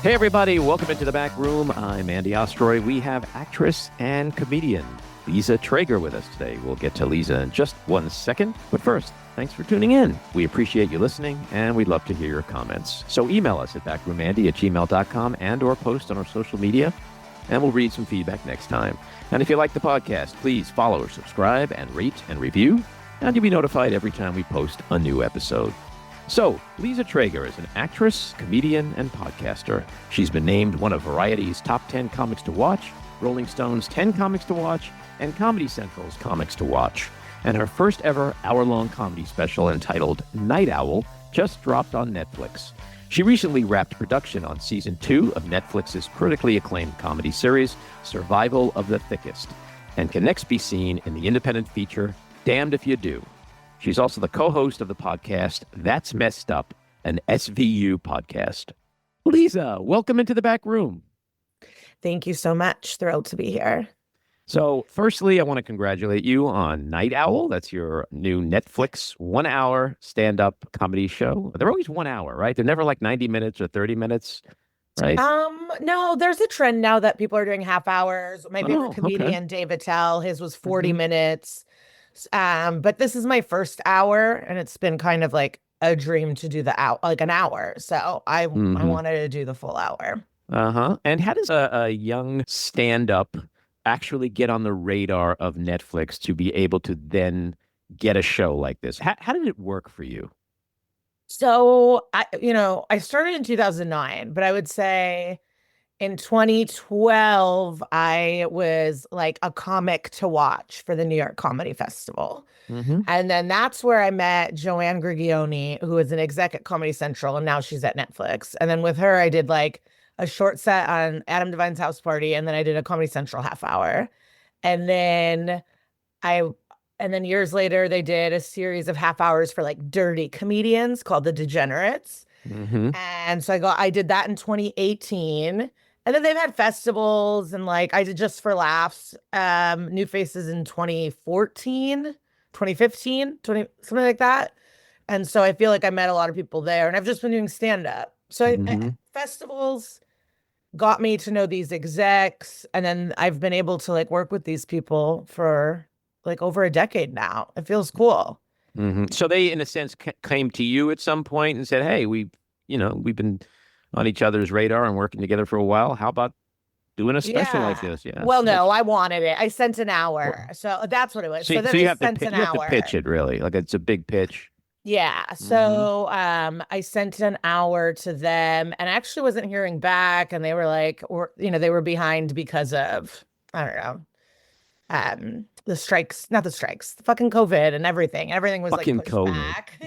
Hey, everybody. Welcome into the back room. I'm Andy Ostroy. We have actress and comedian Liza Treyger with us today. We'll get to Liza in just 1 second. But first, thanks for tuning in. We appreciate you listening, and we'd love to hear your comments. So email us at backroomandy@gmail.com and or post on our social media, and we'll read some feedback next time. And if you like the podcast, please follow or subscribe and rate and review, and you'll be notified every time we post a new episode. So, Liza Treyger is an actress, comedian, and podcaster. She's been named one of Variety's top 10 comics to watch, Rolling Stone's 10 comics to watch, and Comedy Central's comics to watch. And her first ever hour-long comedy special entitled Night Owl just dropped on Netflix. She recently wrapped production on season 2 of Netflix's critically acclaimed comedy series, Survival of the Thickest, and can next be seen in the independent feature Damned If You Do. She's also the co-host of the podcast That's Messed Up, an SVU podcast. Liza, welcome into the back room. Thank you so much. Thrilled to be here. So firstly, I want to congratulate you on Night Owl. That's your new Netflix 1-hour stand-up comedy show. They're always 1 hour, right? They're never like 90 minutes or 30 minutes, right? No, there's a trend now that people are doing half hours. My favorite Oh, comedian, okay. Dave Attell, his was 40 minutes. But this is my first hour, and it's been kind of like a dream to do the hour, like an hour. So I wanted to do the full hour. Uh-huh. And how does a young stand-up actually get on the radar of Netflix to be able to then get a show like this? How did it work for you? So I started in 2009, but I would say in 2012, I was like a comic to watch for the New York Comedy Festival. Mm-hmm. And then that's where I met Jojn, who is an exec at Comedy Central, and now she's at Netflix. And then with her, I did like a short set on Adam Devine's House Party, and then I did a Comedy Central half hour. And then years later, they did a series of half hours for like dirty comedians called The Degenerates. Mm-hmm. And so I did that in 2018. And then they've had festivals, and like I did Just for Laughs, New Faces in 2014, 2015, something like that. And so I feel like I met a lot of people there, and I've just been doing stand-up. So festivals got me to know these execs, and then I've been able to like work with these people for like over a decade now. It feels cool. Mm-hmm. So they, in a sense, came to you at some point and said, hey, we've been on each other's radar and working together for a while. How about doing a special like this? Yeah. Well, no, I wanted it. I sent an hour. So that's what it was. So, then you I have sent an hour. You have to pitch it, really. Like, it's a big pitch. Yeah. So I sent an hour to them, and I actually wasn't hearing back. And they were like, they were behind because of, I don't know, the strikes, not the strikes, the fucking COVID and everything. Everything was fucking like pushed COVID. back,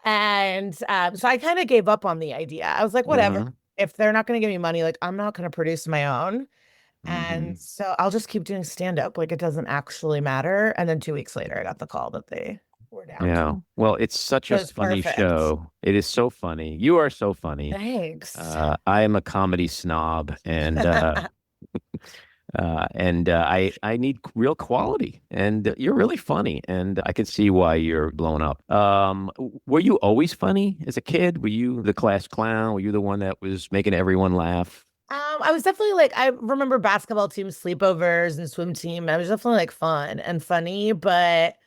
And so I kind of gave up on the idea. I was like, whatever. If they're not going to give me money, like I'm not going to produce my own. And so I'll just keep doing stand-up. Like it doesn't actually matter. And then 2 weeks later, I got the call that they were down. Yeah. Well, it's such a funny show. It is so funny. You are so funny. Thanks. I am a comedy snob, and I need real quality, and you're really funny, and I can see why you're blown up. Were you always funny as a kid? Were you the class clown? Were you the one that was making everyone laugh? I was definitely like, I remember basketball team sleepovers and swim team. I was definitely like fun and funny, but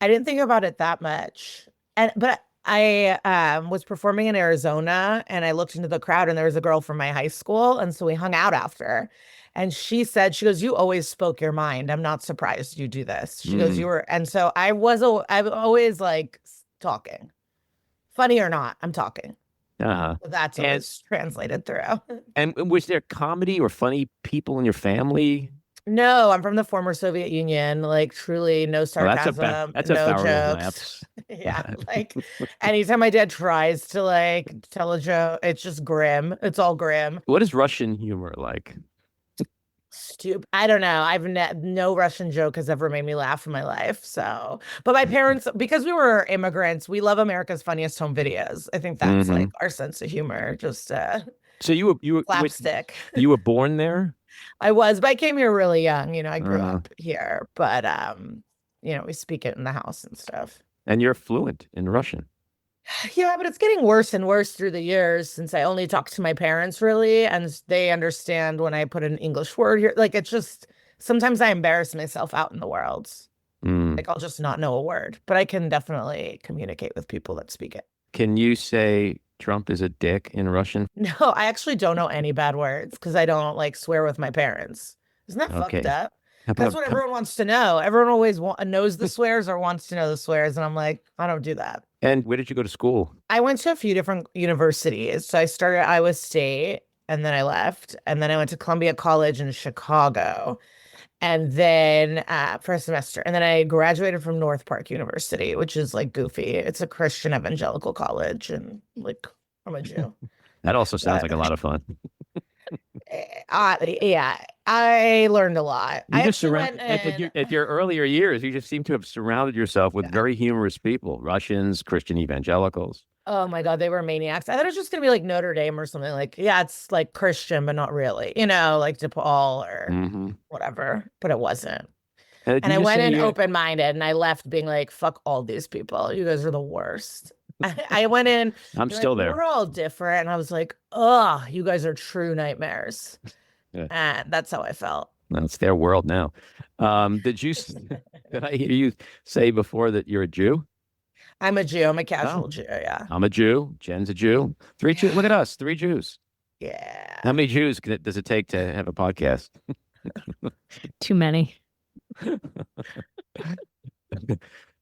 I didn't think about it that much. But I was performing in Arizona, and I looked into the crowd, and there was a girl from my high school, and so we hung out after. And she goes, you always spoke your mind. I'm not surprised you do this. She goes, and so I'm always like talking. Funny or not, I'm talking. Uh-huh. So that's always translated through. And was there comedy or funny people in your family? No, I'm from the former Soviet Union. Like truly no sarcasm, that's no a jokes. Yeah, like anytime my dad tries to like tell a joke, it's just grim. It's all grim. What is Russian humor like? Stupid. I don't know. No Russian joke has ever made me laugh in my life. So, but my parents, because we were immigrants, we love America's Funniest Home Videos. I think that's like our sense of humor. Just so you were slapstick. You were born there? I was, but I came here really young. I grew up here, but we speak it in the house and stuff. And you're fluent in Russian. Yeah, but it's getting worse and worse through the years since I only talk to my parents really, and they understand when I put an English word here. Like it's just sometimes I embarrass myself out in the world. Mm. Like I'll just not know a word, but I can definitely communicate with people that speak it. Can you say Trump is a dick in Russian? No, I actually don't know any bad words because I don't like swear with my parents. Isn't that fucked Okay. up? How That's about what everyone wants to know. Everyone always knows the swears or wants to know the swears, and I'm like, I don't do that. and where did you go to school? I went to a few different universities. So I started at Iowa State and then I left. And then I went to Columbia College in Chicago and then for a semester. And then I graduated from North Park University, which is like goofy. It's a Christian evangelical college. And like, I'm a Jew. That also sounds But like a lot of fun. yeah, I learned a lot. You I just actually surround went in. at your earlier years, you just seem to have surrounded yourself with very humorous people, Russians, Christian evangelicals. Oh my God, they were maniacs. I thought it was just gonna be like Notre Dame or something. Like, yeah, it's like Christian, but not really, like DePaul or Hmm. whatever. But it wasn't. Did And you I just went say in you? open-minded and I left being like, fuck all these people. You guys are the worst. I went in, I'm they're still like, there. we're all different. And I was like, oh, you guys are true nightmares. Yeah. And that's how I felt. Well, it's their world now. Did I hear you say before that you're a Jew? I'm a Jew. I'm a Oh, casual Jew. Yeah. I'm a Jew. Jen's a Jew. Three Jew. Look at us, three Jews. How Yeah. many Jews does it take to have a podcast? Too many.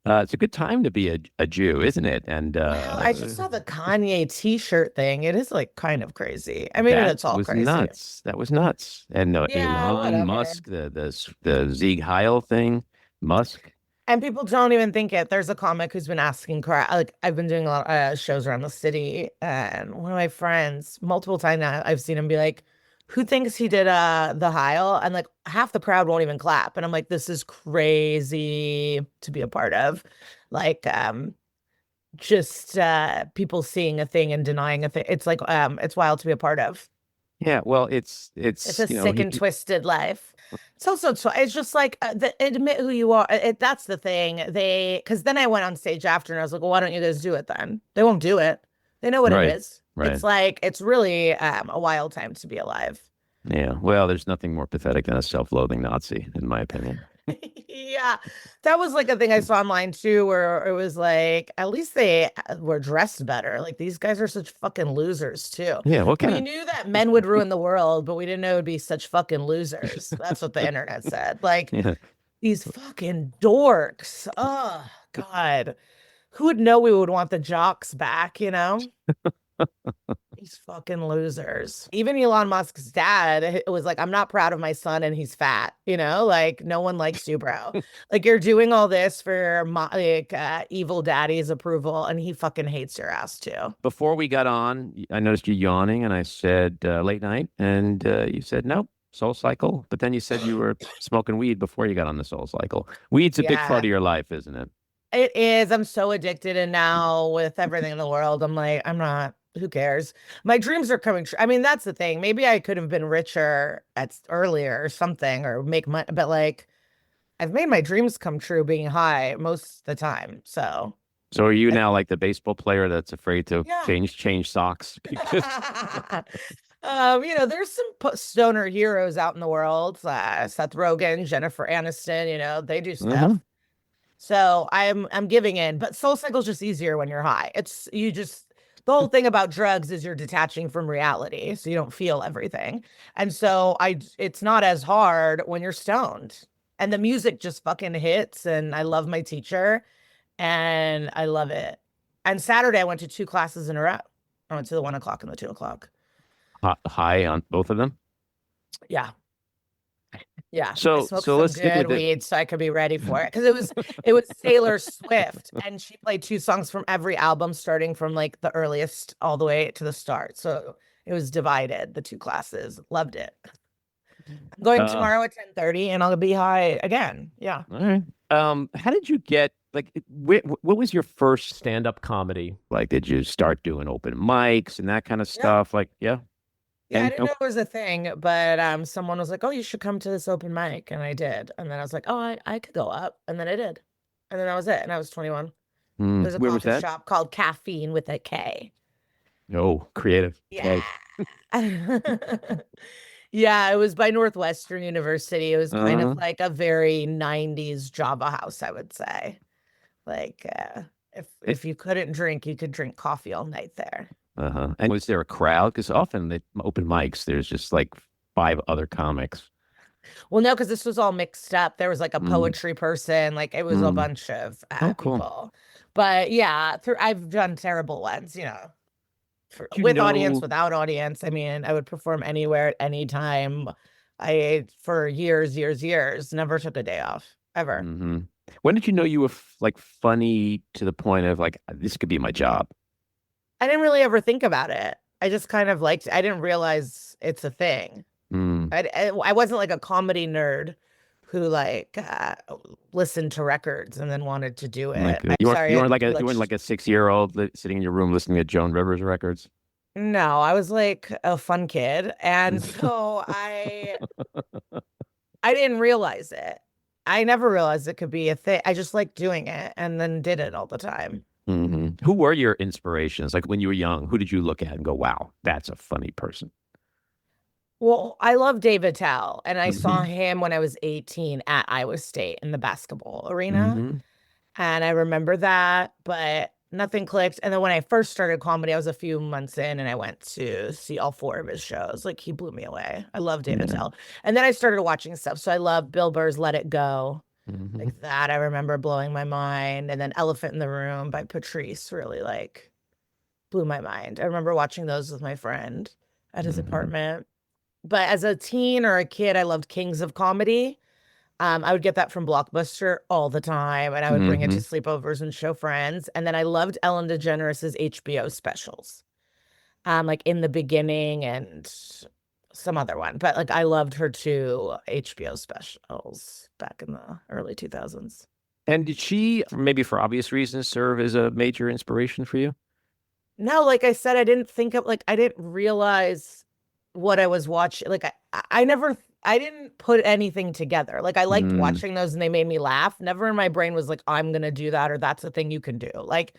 It's a good time to be a Jew, isn't it? And Wow. I just saw the Kanye t-shirt thing. It is like kind of crazy. I mean, that it's all was crazy. nuts. That was nuts. And Yeah, Elon whatever. Musk, the Sieg Heil thing, Musk. And people don't even think it. There's a comic who's been asking, like, I've been doing a lot of shows around the city, and one of my friends, multiple times now, I've seen him be like, "Who thinks he did the Heil?" And like half the crowd won't even clap. And I'm like, this is crazy to be a part of. Like, just people seeing a thing and denying a thing. It's like, it's wild to be a part of. Yeah, well, It's a you know sick and twisted life. It's also it's just like admit who you are. That's the thing. Because then I went on stage after and I was like, well, why don't you guys do it then? They won't do it. They know what it right, is. right. It's like it's really a wild time to be alive. Yeah, well, there's nothing more pathetic than a self-loathing Nazi, in my opinion. Yeah, that was like a thing I saw online too, where it was like at least they were dressed better. Like these guys are such fucking losers too. Yeah, what kind We of knew that men would ruin the world, but we didn't know it'd be such fucking losers. That's what the internet said. Like yeah. these fucking dorks. Oh God. Who would know we would want the jocks back, These fucking losers. Even Elon Musk's dad was like, I'm not proud of my son and he's fat, like no one likes you, bro. Like you're doing all this for evil daddy's approval and he fucking hates your ass too. Before we got on, I noticed you yawning, and I said late night, and you said nope, Soul Cycle. But then you said you were smoking weed before you got on the Soul Cycle. Weed's a big part of your life, isn't it? It is. I'm so addicted. And now with everything in the world, I'm like, I'm not, who cares? My dreams are coming true. I mean, that's the thing. Maybe I could have been richer earlier or something or make money, but like I've made my dreams come true being high most of the time. So are you now like the baseball player that's afraid to yeah. change socks? There's some stoner heroes out in the world. Seth Rogen, Jennifer Aniston, they do stuff. Mm-hmm. So I'm giving in, but Soul Cycle's just easier when you're high. The whole thing about drugs is you're detaching from reality, so you don't feel everything. And so it's not as hard when you're stoned. And the music just fucking hits, and I love my teacher, and I love it. And Saturday I went to 2 classes in a row. I went to the 1 o'clock and the 2 o'clock. High on both of them? Yeah. Yeah. So I smoked let's some stick good with it. weed so I could be ready for it. Because it was Taylor Swift and she played 2 songs from every album, starting from like the earliest all the way to the start. So it was divided, the 2 classes. Loved it. I'm going tomorrow at 10:30 and I'll be high again. Yeah. All right. How did you get what was your first stand-up comedy? Like, did you start doing open mics and that kind of stuff? Like, yeah. Yeah, And I didn't know it was a thing, but someone was like, "Oh, you should come to this open mic," and I did. And then I was like, "Oh, I could go up," and then I did, and then that was it. And I was 21. There's a Where was coffee that? shop called Caffeine with a K. Oh, creative. Yeah. Okay. Yeah, it was by Northwestern University. It was kind of Uh-huh. like a very 90s Java house, I would say. Like It, if you couldn't drink, you could drink coffee all night there. uh-huh. And was there a crowd? Because often the open mics, there's just like five other comics. Well, no, because this was all mixed up. There was like a Mm, poetry person, like it was a mm. bunch of Oh, cool. people. But yeah, I've done terrible ones, Do you with audience, know? without audience. I mean, I would perform anywhere at any time. I, for years, years, years, never took a day off, ever. Hmm. When did you know you were like funny to the point of like this could be my job? I didn't really ever think about it. I just kind of liked, I didn't realize it's a thing. Mm. I wasn't like a comedy nerd who like listened to records and then wanted to do Like it. I'm you weren't sorry, you weren't like like, you weren't like a 6-year-old sitting in your room listening to Joan Rivers records. no, I was like a fun kid, and so I didn't realize it. I never realized it could be a thing. I just liked doing it and then did it all the time. Who were your inspirations? Like when you were young, who did you look at and go, "Wow, that's a funny person"? Well, I love Dave Attell, and I saw Hmm. him when I was 18 at Iowa State in the basketball arena. Hmm. And I remember that, but nothing clicked. And then when I first started comedy, I was a few months in and I went to see all four of his shows. Like he blew me away. I love Dave Yeah. Attell. And then I started watching stuff. So I love Bill Burr's Let It Go. Hmm. Like that, I remember blowing my mind. And then Elephant in the Room by Patrice really like blew my mind. I remember watching those with my friend at his Hmm. apartment. But as a teen or a kid, I loved Kings of Comedy. I would get that from Blockbuster all the time, and I would bring it to Hmm. sleepovers and show friends. And then I loved Ellen DeGeneres's HBO specials, like In the Beginning and some other one. But like I loved her two HBO specials back in the early 2000s. And did she, maybe for obvious reasons, serve as a major inspiration for you? No, like I said, I didn't think of like I didn't realize what I was watching. Like I never I didn't put anything together. Like I liked Mm. watching those and they made me laugh. Never in my brain was like, I'm gonna do that or that's a thing you can do. Like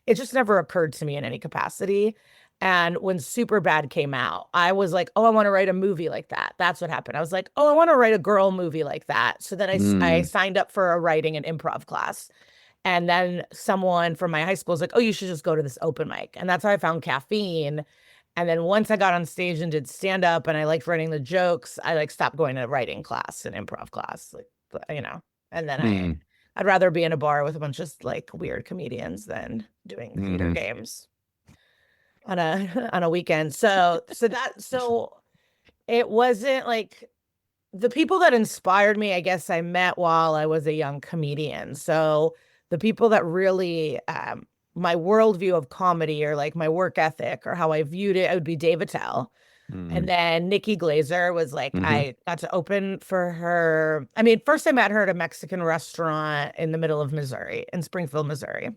it just never occurred to me in any capacity. And when Superbad came out, I was like, oh, I want to write a movie like that. That's what happened. I was like, oh, I want to write a girl movie like that. So then I Mm. signed up for a writing and improv class. And then someone from my high school was like, oh, you should just go to this open mic. And that's how I found Caffeine. And then once I got on stage and did stand up and I liked writing the jokes, I like stopped going to writing class and improv class, like. And then Mm. I'd rather be in a bar with a bunch of like weird comedians than doing theater Hmm. games on a on a weekend. So it wasn't like the people that inspired me, I guess I met while I was a young comedian. So the people that really my worldview of comedy or like my work ethic or how I viewed it, it would be Dave Attell. And Mm. then Nikki Glazer was like, Hmm. I got to open for her. I mean, first I met her at a Mexican restaurant in the middle of Missouri, in Springfield, Missouri.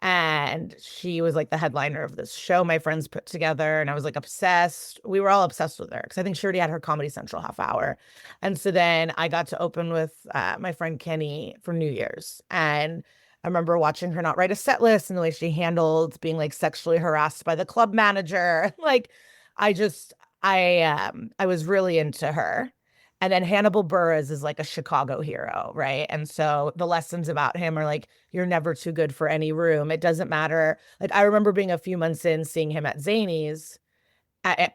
And she was like the headliner of this show my friends put together. And I was like obsessed. We were all obsessed with her because I think she already had her Comedy Central half hour. And so then I got to open with my friend Kenny for New Year's. And I remember watching her not write a set list and the way she handled being like sexually harassed by the club manager. Like I just I was really into her. And then Hannibal Buress is like a Chicago hero, right? And so the lessons about him are like, you're never too good for any room. It doesn't matter. Like I remember being a few months in, seeing him at Zany's,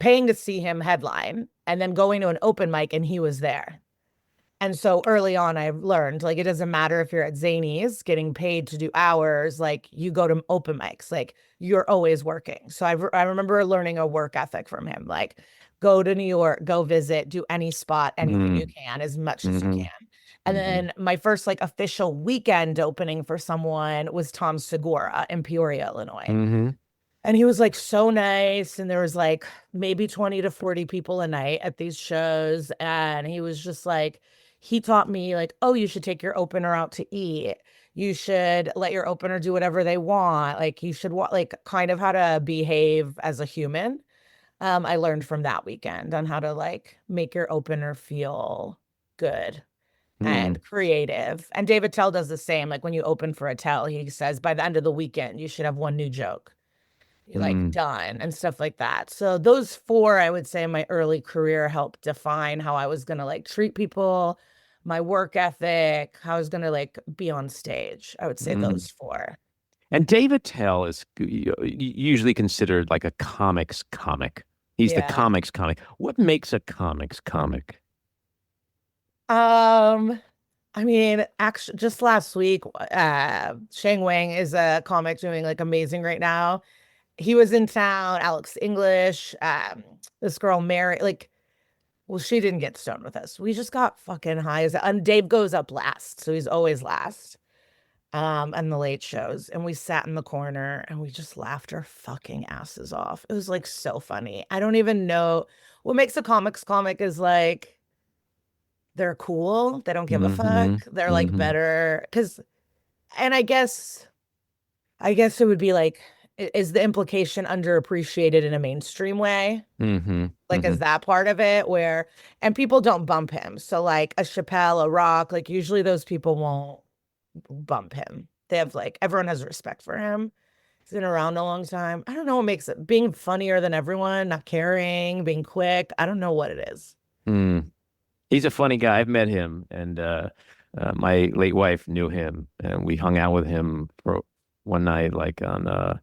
paying to see him headline, and then going to an open mic and he was there. And so early on, I learned like it doesn't matter if you're at Zany's getting paid to do hours, like you go to open mics, like you're always working. So I remember learning a work ethic from him, like go to New York, go visit, do any spot, anything you can, as much as you Hmm. can. And then my first like official weekend opening for someone was Tom Segura in Peoria, Illinois. Hmm. And he was like so nice. And there was like maybe 20 to 40 people a night at these shows. And he was just like, he taught me like, oh, you should take your opener out to eat. You should let your opener do whatever they want. Like you should like kind of how to behave as a human. I learned from that weekend on how to like make your opener feel good and creative. And David Tell does the same. Like when you open for a Tell, he says by the end of the weekend, you should have one new joke. You're like done and stuff like that. So those four, I would say, in my early career helped define how I was going to like treat people, my work ethic, how I was going to like be on stage. I would say those four. And David Tell is usually considered like a comics comic. He's the comics comic. What makes a comics comic? I mean, actually, just last week, Shang Wang is a comic doing like amazing right now. He was in town, Alex English, this girl, Mary, like, well, she didn't get stoned with us. We just got fucking high. And Dave goes up last, so he's always last. And the late shows. And we sat in the corner and we just laughed our fucking asses off. It was like so funny. I don't even know what makes a comics comic is like, they're cool. They don't give a fuck. They're like better. And I guess it would be like, is the implication underappreciated in a mainstream way? Is that part of it where, and people don't bump him. So like a Chappelle, a Rock, like usually those people won't bump him. They have like, everyone has respect for him. He's been around a long time. I don't know what makes it, being funnier than everyone, not caring, being quick. I don't know what it is. He's a funny guy. I've met him, and my late wife knew him, and we hung out with him for one night, like on a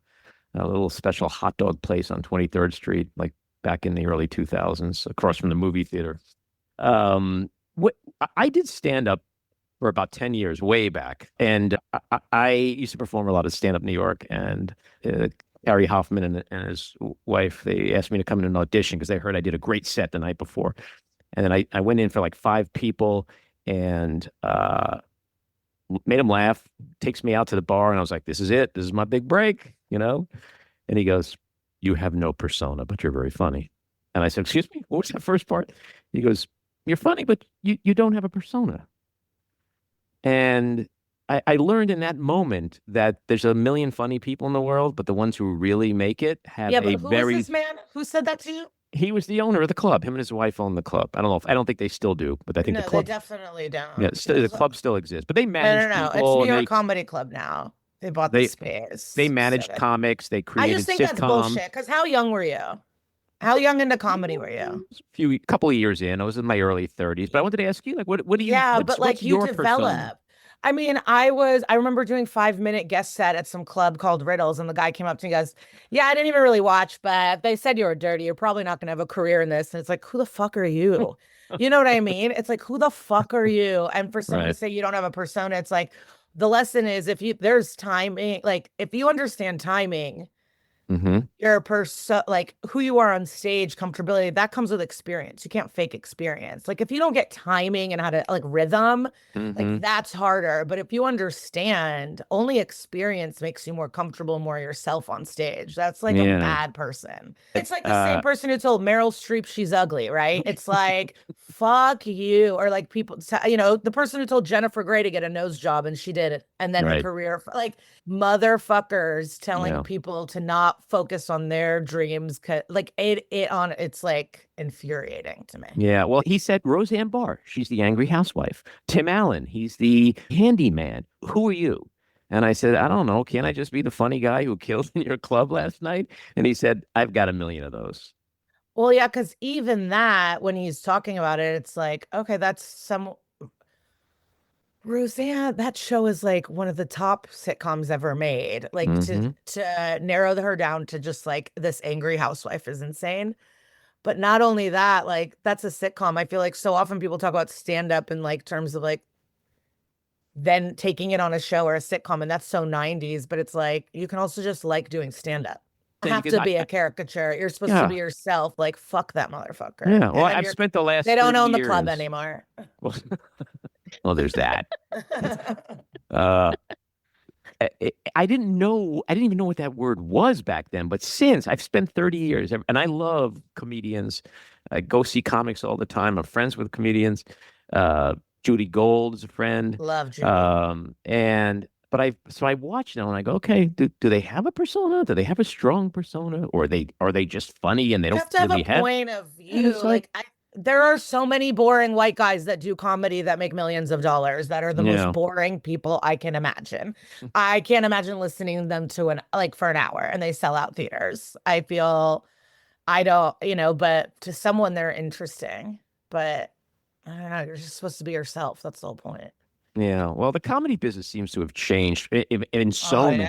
little special hot dog place on 23rd Street, like back in the early 2000s, across from the movie theater. I did stand up for about 10 years, way back, and I used to perform a lot of stand up in New York, and Ari Hoffman and his wife, they asked me to come in an audition because they heard I did a great set the night before. And then I went in for like 5 people and made him laugh, takes me out to the bar, and I was like, this is it. This is my big break, you know? And he goes, you have no persona, but you're very funny. And I said, excuse me, what was that first part? He goes, you're funny, but you don't have a persona. And I learned in that moment that there's a million funny people in the world, but the ones who really make it have but who was this man? Who said that to you? He was the owner of the club. Him and his wife owned the club. I don't think they still do, but I think the club. They definitely don't. Yeah, the club still exists, but they manage. No. People, it's New York Comedy Club now. They bought the space. They managed comics. They created. I just think that's bullshit. Because how young were you? How young into comedy were you? Couple of years in. I was in my early 30s. But I wanted to ask you, like, what do you? Yeah, but like you develop. Persona? I mean, I remember doing 5-minute guest set at some club called Riddles, and the guy came up to me and goes, yeah, I didn't even really watch, but they said you were dirty. You're probably not going to have a career in this. And it's like, who the fuck are you? You know what I mean? It's like, who the fuck are you? And for someone to say you don't have a persona, it's like, the lesson is there's timing, like if you understand timing, your like who you are on stage, comfortability, that comes with experience. You can't fake experience. Like if you don't get timing and how to like rhythm, like that's harder. But if you understand, only experience makes you more comfortable, more yourself on stage. That's like a bad person. It's like the same person who told Meryl Streep she's ugly, right? It's like, fuck you. Or like people, you know, the person who told Jennifer Grey to get a nose job and she did it. And then her career, like motherfuckers telling people to not focus on their dreams, like it's like infuriating to me. Yeah, well, he said Roseanne Barr, she's the angry housewife. Tim Allen, he's the handyman. Who are you? And I said, I don't know. Can't I just be the funny guy who killed in your club last night? And he said, I've got a million of those. Well, yeah, because even that, when he's talking about it, it's like, okay, that's some. Roseanne, that show is like one of the top sitcoms ever made. Like to narrow her down to just like this angry housewife is insane. But not only that, like that's a sitcom. I feel like so often people talk about stand up in like terms of like then taking it on a show or a sitcom, and that's so 90s. But it's like you can also just like doing stand up. Have to be a caricature. You're supposed to be yourself. Like fuck that motherfucker. Yeah. Well, I've spent the last. They don't own years. The club anymore. Well, there's that. I didn't even know what that word was back then. But since I've spent 30 years, and I love comedians, I go see comics all the time. I'm friends with comedians. Judy Gold is a friend. Love Judy. But I watch now and I go, okay, do they have a persona? Do they have a strong persona, or are they just funny and they don't have to really have a point of view? there are so many boring white guys that do comedy that make millions of dollars that are the most boring people I can imagine. I can't imagine listening to them for an hour and they sell out theaters. I feel I don't, but to someone they're interesting. But I don't know, you're just supposed to be yourself. That's the whole point. Yeah. Well, the comedy business seems to have changed in so many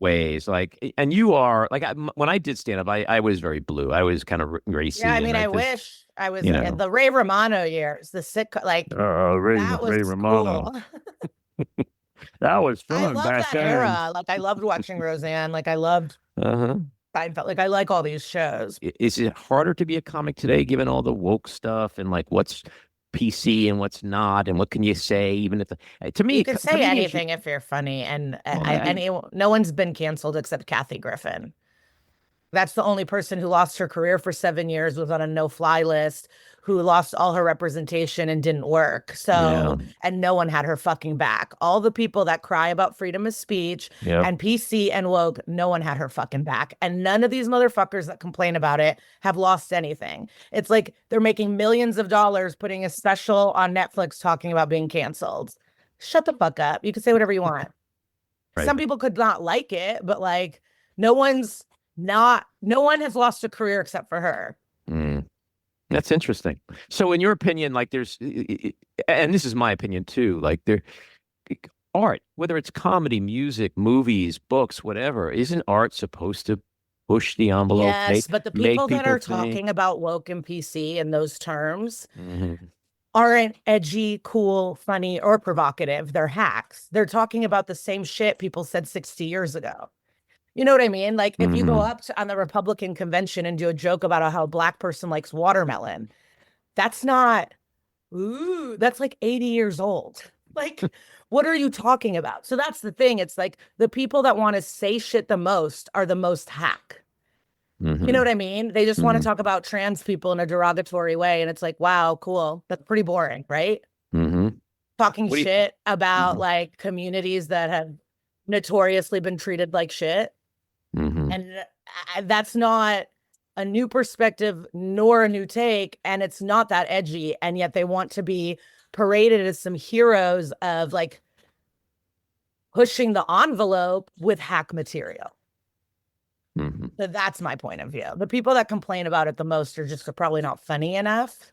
ways. Like, and you are like, when I did stand up, I was very blue. I was kind of racy. Yeah. I mean, I wish I was in the Ray Romano years, the sick, like, Ray Romano. Cool. That was fun. I love that era. Like, I loved watching Roseanne. Like, I loved Seinfeld. Like, I like all these shows. Is it harder to be a comic today, given all the woke stuff and like what's PC and what's not, and what can you say? Even if to me, you can say anything if you're funny, and no one's been canceled except Kathy Griffin. That's the only person who lost her career for 7 years, was on a no-fly list, who lost all her representation and didn't work. So, and no one had her fucking back. All the people that cry about freedom of speech and PC and woke, no one had her fucking back. And none of these motherfuckers that complain about it have lost anything. It's like they're making millions of dollars putting a special on Netflix talking about being canceled. Shut the fuck up. You can say whatever you want. Right. Some people could not like it, but like no one has lost a career except for her. That's interesting. So in your opinion, like there's, and this is my opinion too, like art, whether it's comedy, music, movies, books, whatever, isn't art supposed to push the envelope? Yes, but the people that are talking about woke and PC in those terms aren't edgy, cool, funny, or provocative. They're hacks. They're talking about the same shit people said 60 years ago. You know what I mean? Like if you go up on the Republican convention and do a joke about how a black person likes watermelon, that's not, that's like 80 years old. Like, what are you talking about? So that's the thing. It's like the people that want to say shit the most are the most hack. You know what I mean? They just want to talk about trans people in a derogatory way. And it's like, wow, cool. That's pretty boring, right? Talking shit about like communities that have notoriously been treated like shit. And that's not a new perspective nor a new take, and it's not that edgy, and yet they want to be paraded as some heroes of like pushing the envelope with hack material. So that's my point of view. The people that complain about it the most are just probably not funny enough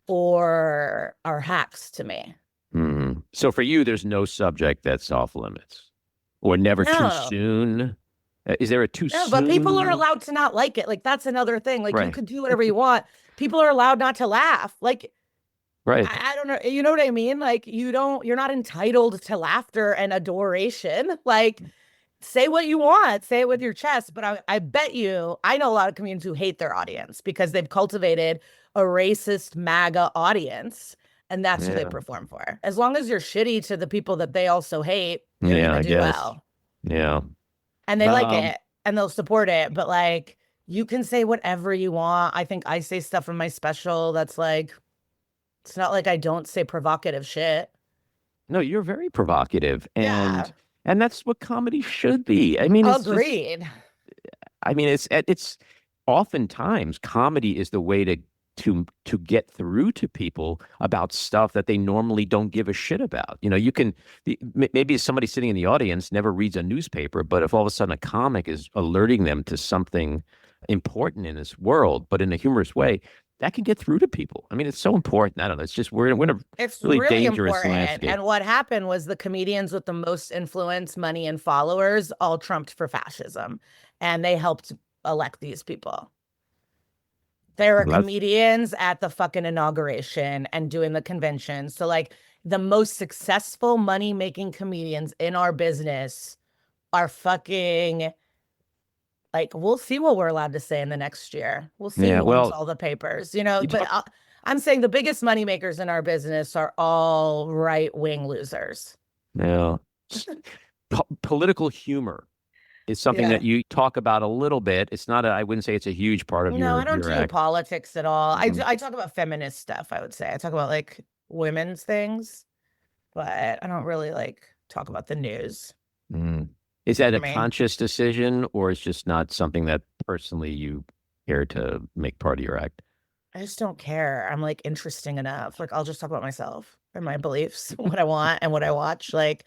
or are hacks to me. So for you, there's no subject that's off limits or never too soon. Is there a too soon? But people are allowed to not like it. Like that's another thing. Like you could do whatever you want. People are allowed not to laugh. Like, I don't know. You know what I mean? Like you're not entitled to laughter and adoration. Like say what you want, say it with your chest. But I bet you, I know a lot of comedians who hate their audience because they've cultivated a racist MAGA audience. And that's who they perform for. As long as you're shitty to the people that they also hate, you're gonna do well. Yeah. And they like it and they'll support it. But like you can say whatever you want. I think I say stuff in my special that's like, it's not like I don't say provocative shit. No, you're very provocative. And that's what comedy should be. I mean, agreed. It's oftentimes comedy is the way to get through to people about stuff that they normally don't give a shit about. You know, maybe somebody sitting in the audience never reads a newspaper, but if all of a sudden a comic is alerting them to something important in this world, but in a humorous way, that can get through to people. I mean, it's so important. I don't know. It's just we're in a really dangerous landscape. And what happened was the comedians with the most influence, money, and followers all trumped for fascism, and they helped elect these people. There were comedians at the fucking inauguration and doing the convention. So like the most successful money-making comedians in our business are fucking like, we'll see what we're allowed to say in the next year. We'll see who owns all the papers, but I'm saying the biggest moneymakers in our business are all right-wing losers. Yeah. Political humor is something that you talk about a little bit. It's not I wouldn't say it's a huge part of your No, I don't do act. politics at all. I talk about feminist stuff, I would say. I talk about like women's things, but I don't really like talk about the news. Is that a conscious decision, or it's just not something that personally you care to make part of your act? I just don't care. I'm like interesting enough. Like I'll just talk about myself and my beliefs, what I want and what I watch. Like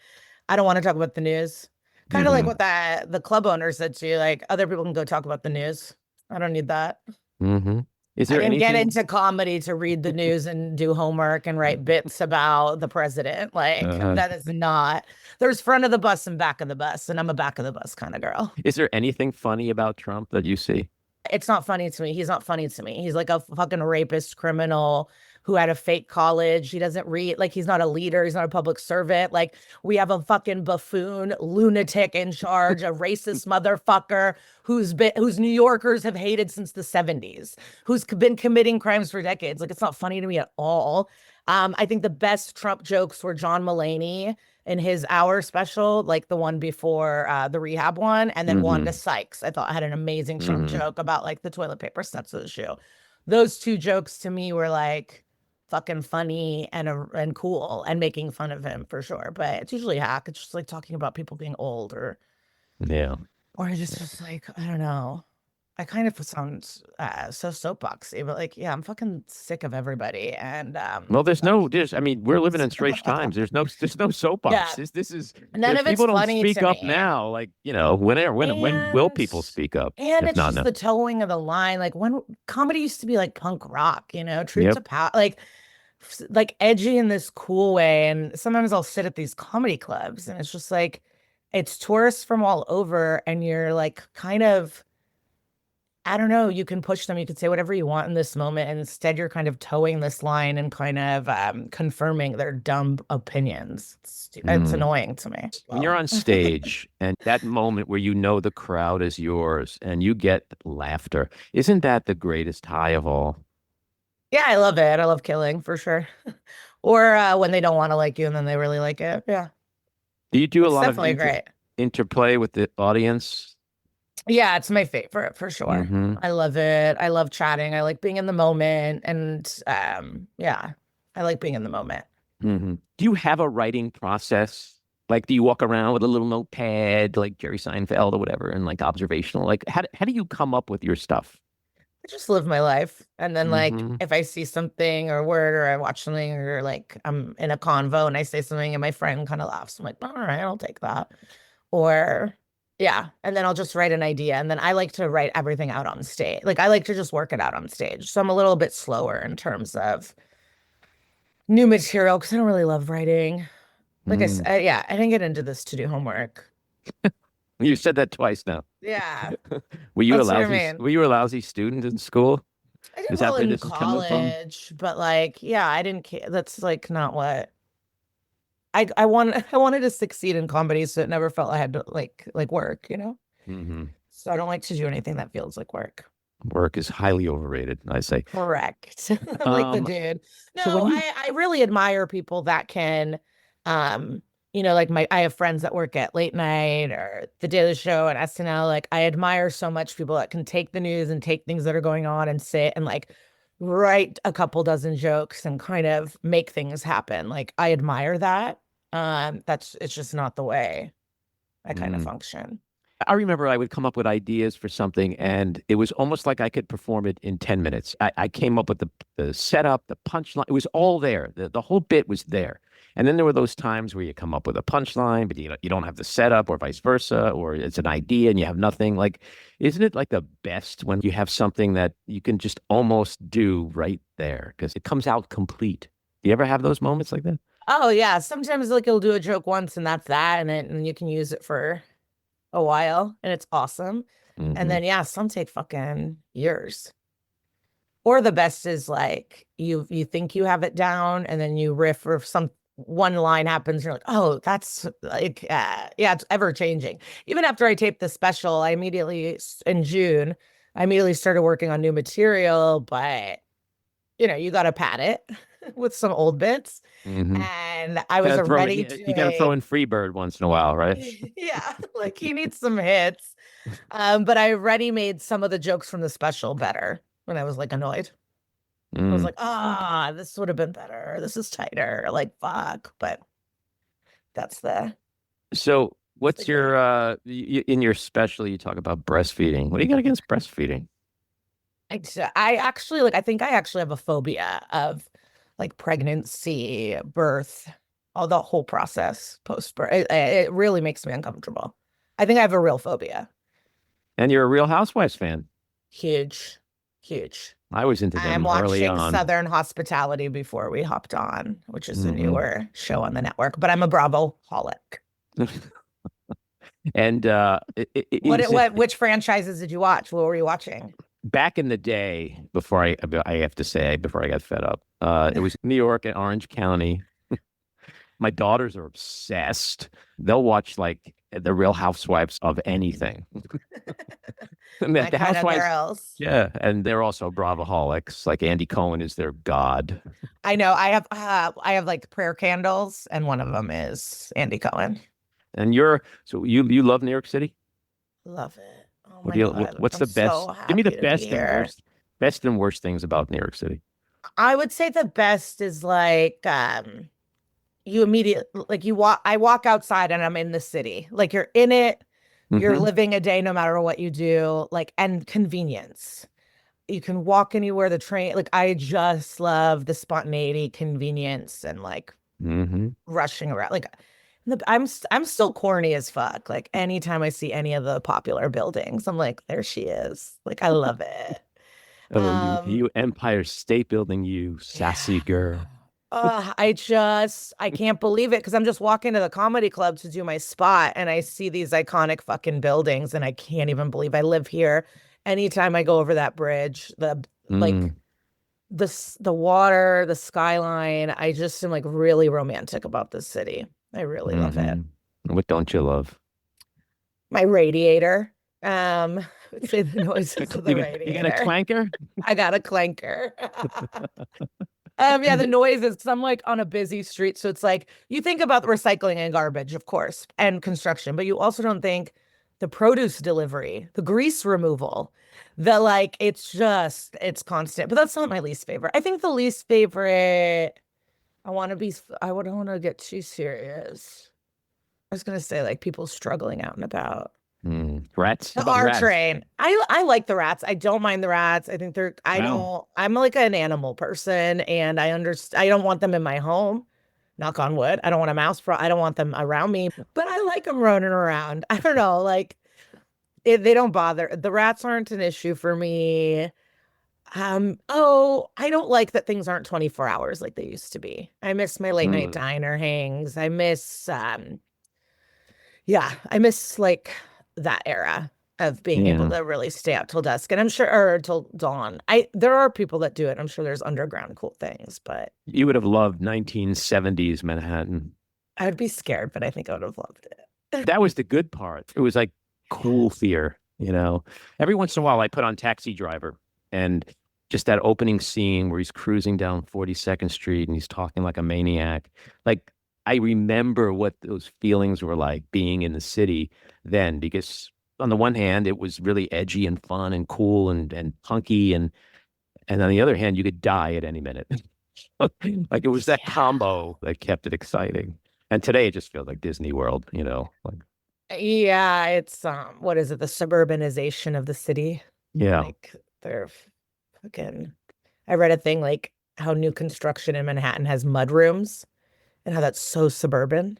I don't want to talk about the news. Kind of like Mm-hmm. what the club owner said to you, like other people can go talk about the news. I don't need that. Mm-hmm. Is I there didn't get anything? into comedy to read the news and do homework and write bits about the president. Like Uh, that is not. There's front of the bus and back of the bus, and I'm a back of the bus kind of girl. is there anything funny about Trump that you see? It's not funny to me. He's not funny to me. He's like a fucking rapist criminal who had a fake college. He doesn't read, like, he's not a leader. He's not a public servant. Like, we have a fucking buffoon lunatic in charge, a racist motherfucker whose New Yorkers have hated since the 70s, who's been committing crimes for decades. Like, it's not funny to me at all. I think the best Trump jokes were John Mulaney in his hour special, like the one before the rehab one, and then Wanda Sykes. I thought had an amazing Trump joke about like the toilet paper studs of the shoe. Those two jokes to me were like fucking funny and cool and making fun of him for sure. But it's usually hack. It's just like talking about people being old or Yeah. just like I don't know. I kind of sound so soapboxy, but like, yeah, I'm fucking sick of everybody. And Well, I mean, we're living in strange times. There's no soapbox. Yeah. This is none of it's people don't funny speak to up me. now. Like, when will people speak up? And if it's not just now? the towing of the line. Like when comedy used to be like punk rock, troops Yep. of power, like edgy in this cool way. And sometimes I'll sit at these comedy clubs and it's just like it's tourists from all over, and you're like kind of, I don't know, you can push them, you can say whatever you want in this moment, and instead you're kind of towing this line and kind of confirming their dumb opinions. It's annoying to me. When you're on stage and that moment where the crowd is yours and you get laughter, isn't that the greatest high of all? Yeah, I love it. I love killing for sure. Or when they don't want to like you and then they really like it. Yeah, Do you do a it's lot of definitely great. interplay with the audience? Yeah, it's my favorite for sure. Mm-hmm. I love it. I love chatting. I like being in the moment. And yeah, I like being in the moment. Mm-hmm. Do you have a writing process? Like, do you walk around with a little notepad like Jerry Seinfeld or whatever and like observational? Like, how do you come up with your stuff? I just live my life. And then like Mhm. if I see something or word or I watch something or like I'm in a convo and I say something and my friend kind of laughs, I'm like, all right, I'll take that. Or yeah. And then I'll just write an idea. And then I like to write everything out on stage. Like I like to just work it out on stage. So I'm a little bit slower in terms of new material because I don't really love writing. Like I said, yeah, I didn't get into this to do homework. You said that twice now. Yeah. Were you That's a what I lousy mean. Were you a lousy student in school? I did Is that well where in this is coming from? college, but like, yeah, I didn't care. That's like not what I wanted to succeed in comedy, so it never felt I had to like work, Mm-hmm. So I don't like to do anything that feels like work. Work is highly overrated, I say. Correct. I'm like the dude. so when No, I really admire people that can, like I have friends that work at late night or the Daily Show and SNL. Like I admire so much people that can take the news and take things that are going on and sit and like write a couple dozen jokes and kind of make things happen. Like I admire that. It's just not the way I kind of function. I remember I would come up with ideas for something, and it was almost like I could perform it in 10 minutes. I came up with the setup, the punchline. It was all there. The whole bit was there. And then there were those times where you come up with a punchline, but you don't have the setup, or vice versa, or it's an idea and you have nothing. Like, isn't it like the best when you have something that you can just almost do right there because it comes out complete? Do you ever have those moments like that? Oh yeah. Sometimes like you'll do a joke once and that's that, and you can use it for a while and it's awesome. And then yeah, some take fucking years. Or the best is like you think you have it down and then you riff or some one line happens, you're like, oh, that's like yeah, it's ever changing. Even after I taped the special, in June, I immediately started working on new material, but you got to pad it with some old bits. And I was already you got to throw in Freebird once in a while, right? Yeah, like he needs some hits. But I already made some of the jokes from the special better when I was like annoyed. I was like, this would have been better. This is tighter. Like, fuck. But that's So what's your in your special you talk about breastfeeding. What do you got against breastfeeding? I actually like, I think I actually have a phobia of like pregnancy, birth, all the whole process post-birth. It really makes me uncomfortable. I think I have a real phobia. And you're a Real Housewives fan. Huge, huge. I was into I'm them early watching on. Southern Hospitality before we hopped on, which is a Mhm. newer show on the network, but I'm a Bravo-holic. And Which franchises did you watch? What were you watching? back in the day, before I have to say, before I got fed up, it was New York and Orange County. My daughters are obsessed. They'll watch like the Real Housewives of anything. My The kind of Housewives, girls. yeah, and they're also Bravaholics. Like Andy Cohen is their god. I know. I have like prayer candles, and one of them is Andy Cohen. And you love New York City? Love it. Oh What my do you, God. what's I'm the best? so Give me the happy to be here. best and worst things about New York City. I would say the best is like you immediately like I walk outside and I'm in the city. Like you're in it, you're Mhm. living a day no matter what you do, like, and convenience. You can walk anywhere, the train, like I just love the spontaneity, convenience, and like Mhm. rushing around. Like I'm still corny as fuck. Like anytime I see any of the popular buildings, I'm like, there she is. Like I love it. Oh, you Empire State Building, you sassy Yeah. girl. I can't believe it because I'm just walking to the comedy club to do my spot and I see these iconic fucking buildings and I can't even believe I live here. Anytime I go over that bridge, like Mm. the water, the skyline, I just am like really romantic about this city. I really love it. Mhm. What don't you love? My radiator. Say the noises of the You radiator. got a clanker? I got a clanker. Yeah, the noises, because I'm like on a busy street. So it's like you think about the recycling and garbage, of course, and construction, but you also don't think the produce delivery, the grease removal, it's constant. But that's not my least favorite. I think the least favorite, I wouldn't want to get too serious. I was gonna say like people struggling out and about. Rats? How The about R rats? train. I like the rats. I don't mind the rats. I think Wow. I'm like an animal person and I don't want them in my home. Knock on wood. I don't want a mouse. I don't want them around me, but I like them running around. I don't know. Like they don't bother. The rats aren't an issue for me. I don't like that things aren't 24 hours like they used to be. I miss my late night Mm. diner hangs. I miss I miss like that era of being able Yeah. to really stay out till dusk. And I'm sure, or till dawn. There are people that do it. I'm sure there's underground cool things, but You would have loved 1970s Manhattan. I would be scared, but I think I would have loved it. That was the good part. It was like cool fear, you know. Every once in a while, I put on Taxi Driver and just that opening scene where he's cruising down 42nd Street and he's talking like a maniac. Like I remember what those feelings were like being in the city then, because on the one hand, it was really edgy and fun and cool and punky, and on the other hand, you could die at any minute. Like it was that Yeah. combo that kept it exciting. And today it just feels like Disney World, you know. Like Yeah, it's what is it? The suburbanization of the city. yeah. Like they're fucking I read a thing like how new construction in Manhattan has mud rooms and how that's so suburban.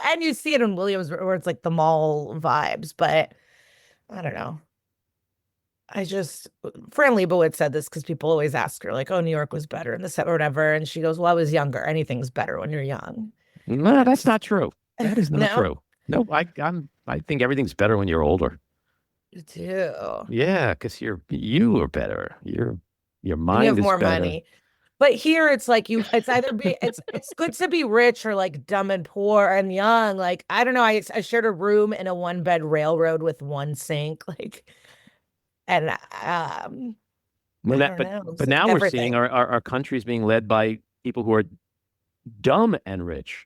And you see it in Williams where it's like the mall vibes, but I don't know. Fran Lebowitz said this because people always ask her, like, oh, New York was better in the set or whatever. And she goes, well, I was younger. Anything's better when you're young. No, that's not true. That is not No? true. No, I think everything's better when you're older. You do. Yeah, because you are better. Your And mind you have is more better. money. But here it's like it's either it's good to be rich or like dumb and poor and young. Like, I don't know. I shared a room in a 1-bed railroad with one sink. Like, and Well, I don't know. It's but like now we're seeing everything. our country's being led by people who are dumb and rich.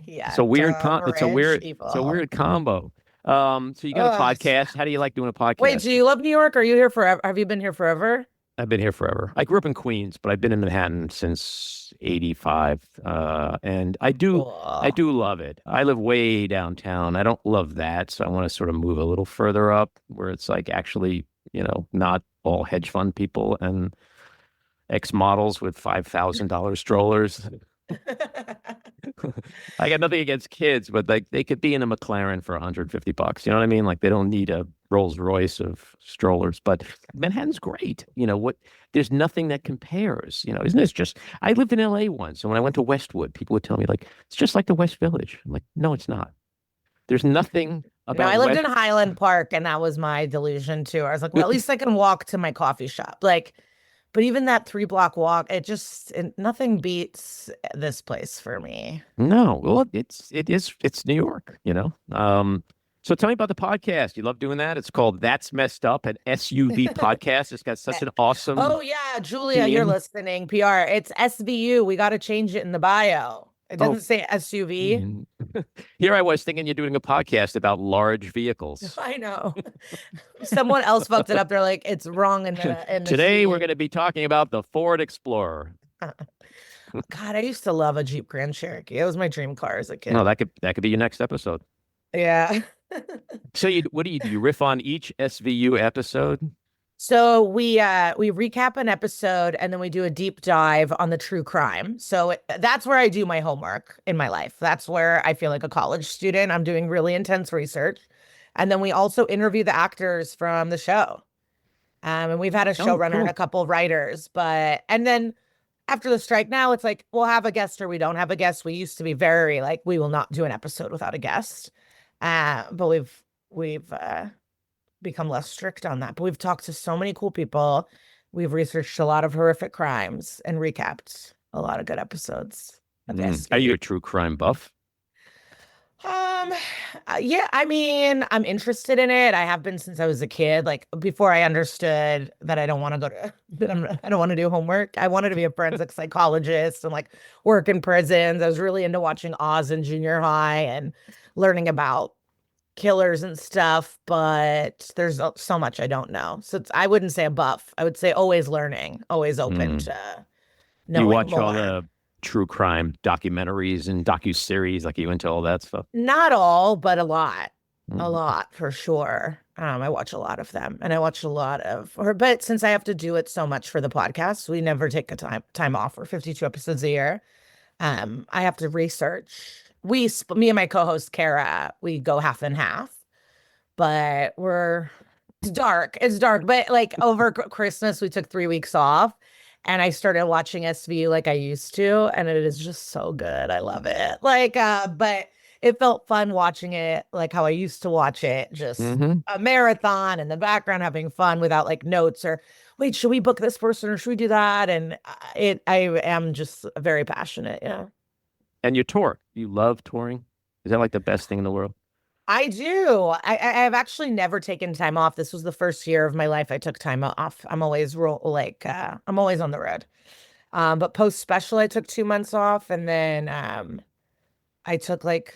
Yeah. It's a weird dumb, it's a rich, weird combo. So you got a Ugh. podcast. How do you like doing a podcast? Wait, do you love New York? Are you here forever? Have you been here forever? I've been here forever. I grew up in Queens, but I've been in Manhattan since '85. And I do Cool. love it. I live way downtown. I don't love that, so I want to sort of move a little further up where it's like actually, you know, not all hedge fund people and ex-models with $5,000 strollers. I got nothing against kids, but like they could be in a McLaren for $150. You know what I mean? Like they don't need a Rolls Royce of strollers, but Manhattan's great. There's nothing that compares, isn't this just, I lived in LA once. And when I went to Westwood, people would tell me like, it's just like the West Village. I'm like, no, it's not. There's nothing about I lived in Highland Park and that was my delusion too. I was like, well, at least I can walk to my coffee shop. Like, but even that 3-block walk, nothing beats this place for me. No, well, it's New York, So tell me about the podcast. You love doing that? It's called That's Messed Up, an SUV podcast. It's got such an awesome. Oh yeah, Julia, you're listening. PR. It's SVU. We got to change it in the bio. It doesn't say SUV. Here I was thinking you're doing a podcast about large vehicles. I know. Someone else fucked it up. They're like, it's wrong in the Today we're going to be talking about the Ford Explorer. God, I used to love a Jeep Grand Cherokee. It was my dream car as a kid. No, that could be your next episode. Yeah. So what do? You riff on each SVU episode? So we recap an episode and then we do a deep dive on the true crime. So that's where I do my homework in my life. That's where I feel like a college student. I'm doing really intense research. And then we also interview the actors from the show. And we've had a showrunner and a couple of writers. And then after the strike now, it's like, we'll have a guest or we don't have a guest. We used to be very like, we will not do an episode without a guest. But we've become less strict on that. But we've talked to so many cool people. We've researched a lot of horrific crimes and recapped a lot of good episodes. Are you a true crime buff? Yeah, I mean, I'm interested in it. I have been since I was a kid. Like before I understood that I don't want to I don't want to do homework. I wanted to be a forensic psychologist and like work in prisons. I was really into watching Oz in junior high and learning about killers and stuff, but there's so much I don't know. So I wouldn't say a buff. I would say always learning, always open to knowing You watch more. all the true crime documentaries and docuseries, like you into all that stuff? Not all, but a lot. A lot for sure. I watch a lot of them, and I watch a lot of but since I have to do it so much for the podcast, we never take a time off. We're 52 episodes a year. I have to research. Me and my co-host Kara, we go half and half, but it's dark. But like over Christmas, we took 3 weeks off and I started watching SVU like I used to. And it is just so good. I love it. Like, but it felt fun watching it like how I used to watch it, just a marathon in the background, having fun without like notes or wait, should we book this person or should we do that? And I am just very passionate. Yeah. And you tour. You love touring? Is that like the best thing in the world? I do. I've actually never taken time off. This was the first year of my life I took time off. I'm always I'm always on the road. But post special, I took 2 months off, and then I took like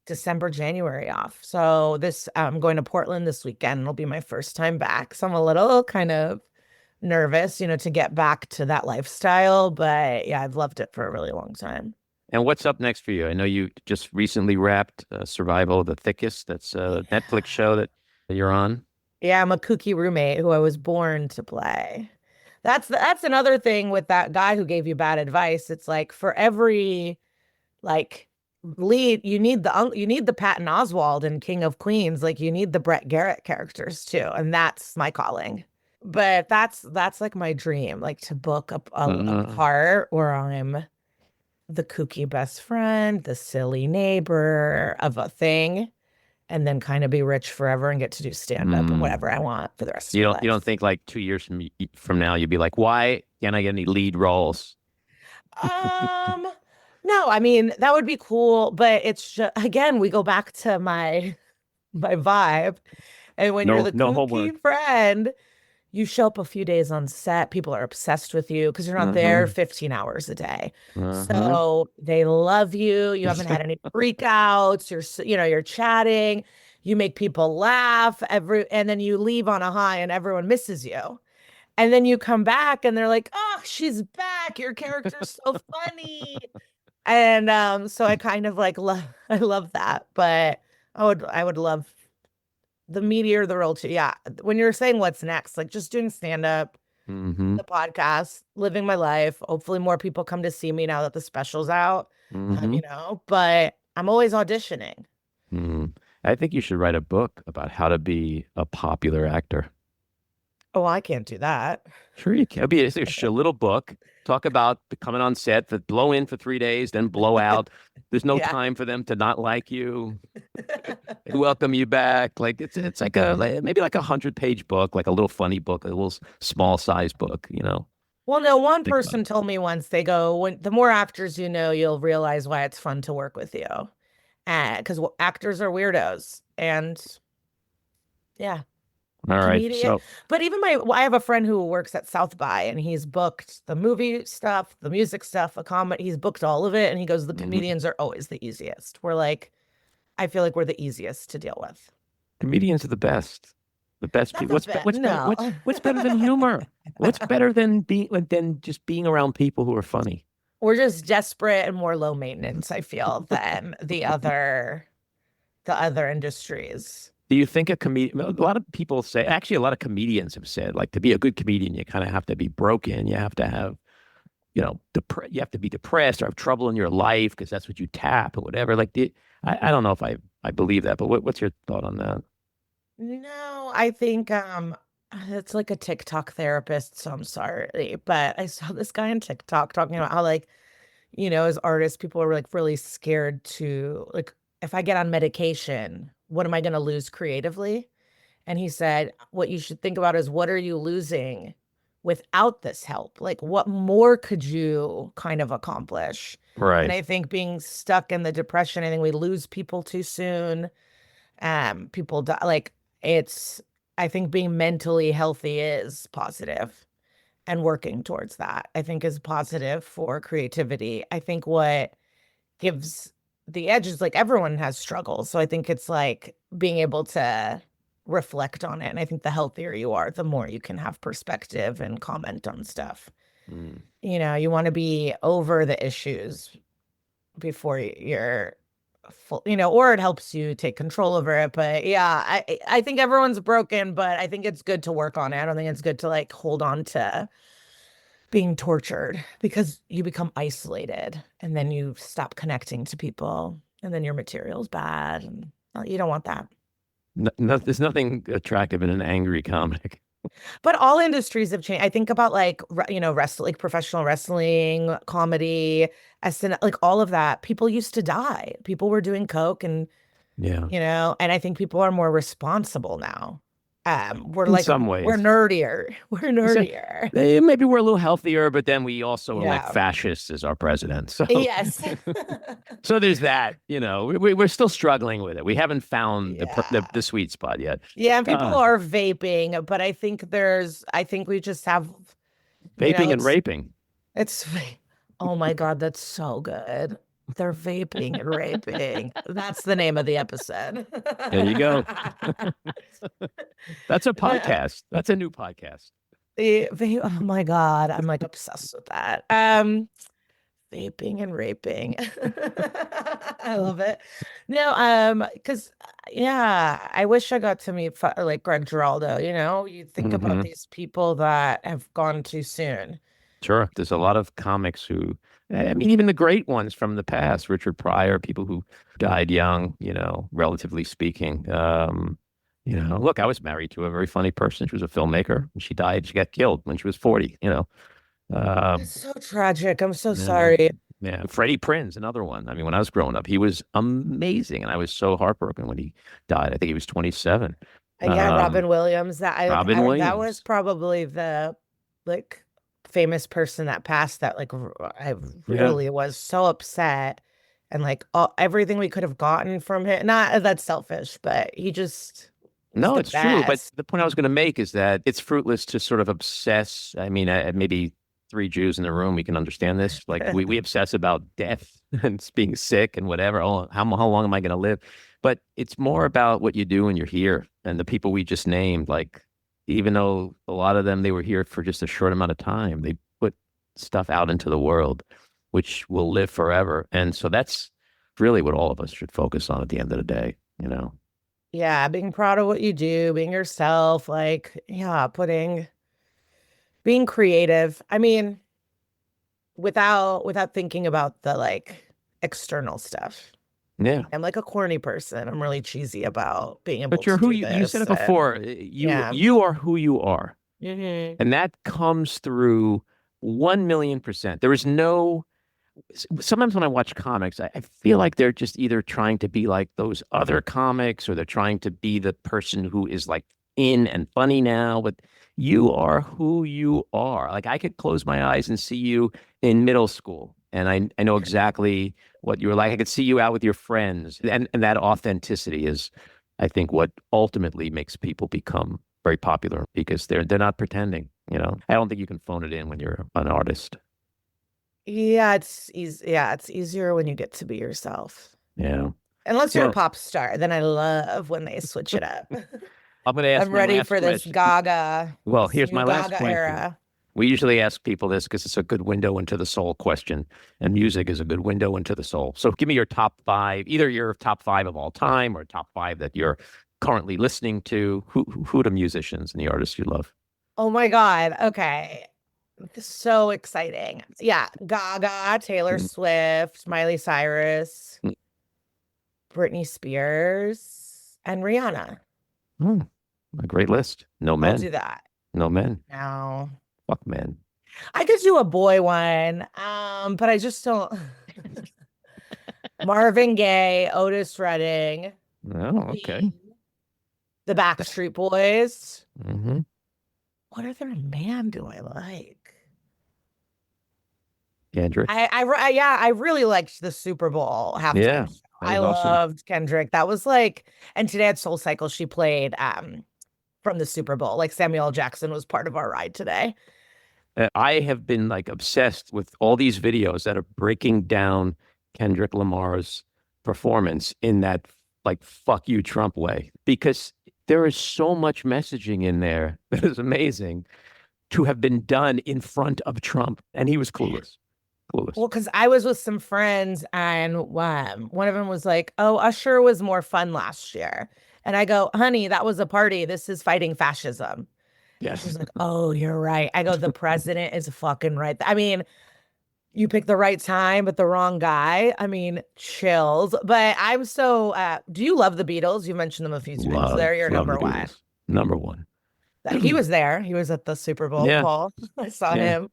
December, January off. So I'm going to Portland this weekend. It'll be my first time back. So I'm a little kind of nervous, to get back to that lifestyle. But yeah, I've loved it for a really long time. And what's up next for you? I know you just recently wrapped Survival of the Thickest. That's a Netflix show that you're on. Yeah, I'm a kooky roommate who I was born to play. That's another thing with that guy who gave you bad advice. It's like for every like lead, you need the Patton Oswalt in King of Queens. Like you need the Brett Garrett characters too, and that's my calling. But that's like my dream, like to book a part where I'm the kooky best friend, the silly neighbor of a thing, and then kind of be rich forever and get to do stand-up and whatever I want for the rest of my life. You don't think like 2 years from now you'd be like, why can't I get any lead roles? No, I mean, that would be cool, but it's just, again, we go back to my vibe. And when you're the kooky friend, you show up a few days on set, people are obsessed with you because you're not there 15 hours a day. So they love you. You haven't had any freakouts. You're chatting. You make people laugh and then you leave on a high and everyone misses you. And then you come back and they're like, oh, she's back. Your character's so funny. And so I kind of like I love that. But I would love the media are the real two. Yeah. When you're saying what's next, like just doing stand-up, the podcast, living my life. Hopefully more people come to see me now that the special's out, but I'm always auditioning. I think you should write a book about how to be a popular actor. Oh, I can't do that. Sure you can. It's a little book. Talk about coming on set, blow in for 3 days, then blow out. There's no time for them to not like you. They welcome you back. Like it's like maybe like 100-page book, like a little funny book, a little small size book, Well, no, one person told me once, they go, when the more actors you know, you'll realize why it's fun to work with you. Because actors are weirdos. And yeah. All right. So, but even I have a friend who works at South by, and he's booked the movie stuff, the music stuff, a comedy. He's booked all of it. And he goes, the comedians are always the easiest. I feel like we're the easiest to deal with. Comedians are the best. The best people. What's better than humor? What's better than just being around people who are funny? We're just desperate and more low maintenance, I feel, than the other industries. Do you think a lot of people say, actually, a lot of comedians have said, like, to be a good comedian, you kind of have to be broken. You have to have, you have to be depressed or have trouble in your life because that's what you tap or whatever. Like, I don't know if I believe that, but what's your thought on that? No, I think it's like a TikTok therapist, so I'm sorry, but I saw this guy on TikTok talking about how, like, as artists, people are like really scared to, like, if I get on medication, what am I going to lose creatively? And he said, what you should think about is, what are you losing without this help? Like, what more could you kind of accomplish? Right. And I think being stuck in the depression, I think we lose people too soon. People die. Like, I think being mentally healthy is positive, and working towards that, I think, is positive for creativity. I think what gives the edge is, like, everyone has struggles. So I think it's like being able to reflect on it. And I think the healthier you are, the more you can have perspective and comment on stuff. You want to be over the issues before you're full, or it helps you take control over it. But yeah, I think everyone's broken, but I think it's good to work on it. I don't think it's good to, like, hold on to being tortured, because you become isolated and then you stop connecting to people, and then your material's bad, and you don't want that. No, there's nothing attractive in an angry comic. But all industries have changed. I think about, like, wrestling, like professional wrestling, comedy, SNL, like all of that. People used to die. People were doing coke, and and I think people are more responsible now. We're in some ways we're nerdier. Maybe we're a little healthier, but then we also elect fascists as our president. So yes. So there's that. We're still struggling with it. We haven't found the sweet spot yet. Yeah, and people are vaping, but I think we just have vaping and raping. Oh my God, that's so good. They're vaping and raping. That's the name of the episode. There you go. That's a podcast. That's a new podcast. Oh my God, I'm like obsessed with that. Vaping and raping. I love it. No, because I wish I got to meet like Greg Giraldo. You think about these people that have gone too soon. Sure. There's a lot of comics who, I mean, even the great ones from the past, Richard Pryor, people who died young, relatively speaking. Look, I was married to a very funny person. She was a filmmaker, and she got killed when she was 40, It's so tragic. I'm so sorry. Yeah. Freddie Prinze, another one. I mean, when I was growing up, he was amazing, and I I was so heartbroken when he died. I think he was 27. Robin Williams. That Williams. was probably the, like, famous person that passed that, like, I really was so upset, and like everything we could have gotten from him. Not that's selfish, but he just no, it's true. But the point I was going to make is that it's fruitless to sort of obsess. I mean, maybe 3 Jews in the room, we can understand this. Like we obsess about death and being sick and whatever. Oh, how long am I going to live? But it's more about what you do when you're here, and the people we just named, like, even though a lot of them, they were here for just a short amount of time, they put stuff out into the world, which will live forever. And so that's really what all of us should focus on at the end of the day, yeah, being proud of what you do, being yourself, like, yeah, being creative. I mean, without thinking about the like external stuff. Yeah. I'm like a corny person. I'm really cheesy about being able But you're to who do you said this. it before. Yeah. You are who you are. Mhm. And that comes through 1,000,000%. There is no, sometimes when I watch comics, I feel like they're just either trying to be like those other comics or they're trying to be the person who is like in and funny now. But you are who you are. Like I could close my eyes and see you in middle school. And I know exactly what you were like. I could see you out with your friends. And that authenticity is, I think, what ultimately makes people become very popular because they're not pretending, you know. I don't think you can phone it in when you're an artist. Yeah, it's easy. Yeah, it's easier when you get to be yourself. Yeah. Unless you're a Well, pop star, then I love when they switch it up. I'm going to ask I'm my ready last for this question. Gaga, Well, this here's new my last Gaga question. era. We usually ask people this because it's a good window into the soul question, and music is a good window into the soul. So give me your top five, either your top five of all time or top five that you're currently listening to. Who are the musicians and the artists you love? Oh my God. Okay. This is so exciting. Yeah. Gaga, Taylor Mm, Swift, Miley Cyrus, mm, Britney Spears, and Rihanna. mm. A great list. No I'll men. do that. No men. Now, Fuck men. I could do a boy one, but I just don't. Marvin Gaye, Otis Redding, Oh, okay. the Backstreet Boys. Mm-hmm. What other man do I like? Kendrick. I really liked the Super Bowl halftime Yeah, show. that I was awesome. loved Kendrick. That was like, and today at Soul Cycle, she played from the Super Bowl. Like Samuel L. Jackson was part of our ride today. I have been like obsessed with all these videos that are breaking down Kendrick Lamar's performance in that like fuck you Trump way because there is so much messaging in there that is amazing to have been done in front of Trump, and he was clueless. Clueless. Well, because I was with some friends and one of them was like, "Oh, Usher was more fun last year," and I go, "Honey, that was a party. This is fighting fascism." Yes. She's like, "Oh, you're right." I go, "The president is fucking right." I mean, you picked the right time, but the wrong guy. I mean, chills. But I'm so, do you love the Beatles? You mentioned them a few times. They're your Love number the one. Beatles. Number one. He was there. He was at the Super Bowl, Yeah. Paul. I saw Yeah. him.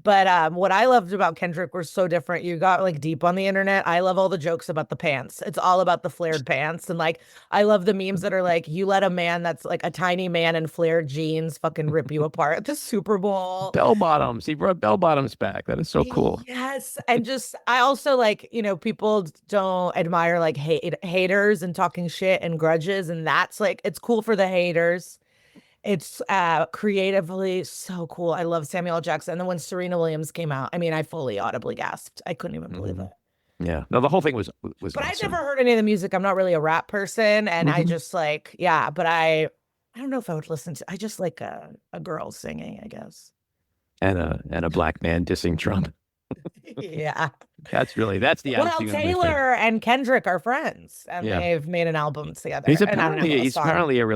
But what I loved about Kendrick were so different. You got like deep on the internet. I love all the jokes about the pants. It's all about the flared pants. And like, I love the memes that are like, you let a man that's like a tiny man in flared jeans fucking rip you apart at the Super Bowl. Bell bottoms. He brought bell bottoms back. That is so cool. Yes. And just, I also like, people don't admire like haters and talking shit and grudges. And that's like, it's cool for the haters. It's creatively so cool. I love Samuel L. Jackson. And then when Serena Williams came out, I mean, I fully audibly gasped. I couldn't even believe it. Yeah. No, the whole thing was But awesome. I've never heard any of the music. I'm not really a rap person. And I just like, yeah, but I don't know if I would listen to, I just like a girl singing, I guess. And a black man dissing Trump. Yeah. That's the Well, icing on the cake. Taylor and Kendrick are friends, and Yeah. they've made an album together. He's And I don't know apparently the song. a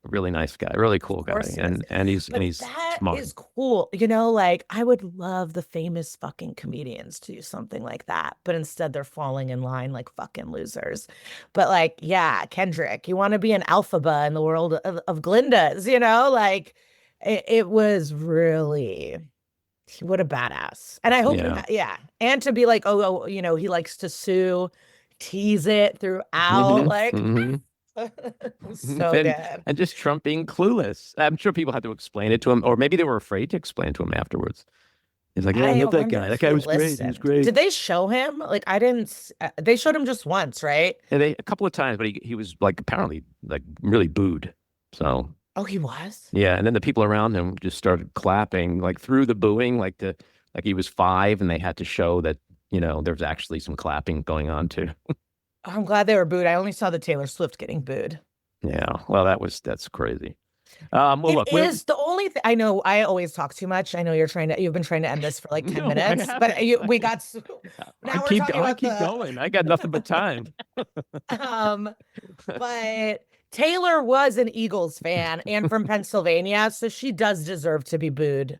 really nice guy, really cool guy, course he is. and he's But that smart. is cool. Like I would love the famous fucking comedians to do something like that, but instead they're falling in line like fucking losers. But like, yeah, Kendrick, you want to be an alphaba in the world of Glindas, like it was really. What a badass. And I hope, Yeah. And to be like, oh, he likes to sue, tease it throughout. Like, so good. And just Trump being clueless. I'm sure people had to explain it to him, or maybe they were afraid to explain it to him afterwards. He's like, yeah, I love that guy. That guy was great. He was great. Did they show him? Like, I didn't, they showed him just once, right? Yeah, a couple of times, but he was like apparently like really booed. So. Oh, he was? Yeah, and then the people around him just started clapping, like through the booing, like he was 5, and they had to show that there was actually some clapping going on too. I'm glad they were booed. I only saw the Taylor Swift getting booed. Yeah, well, that's crazy. Well, look, is the only thing I know. I always talk too much. I know you've been trying to end this for like 10 minutes, but we got. Now I keep going. I got nothing but time. But Taylor was an Eagles fan and from Pennsylvania, so she does deserve to be booed.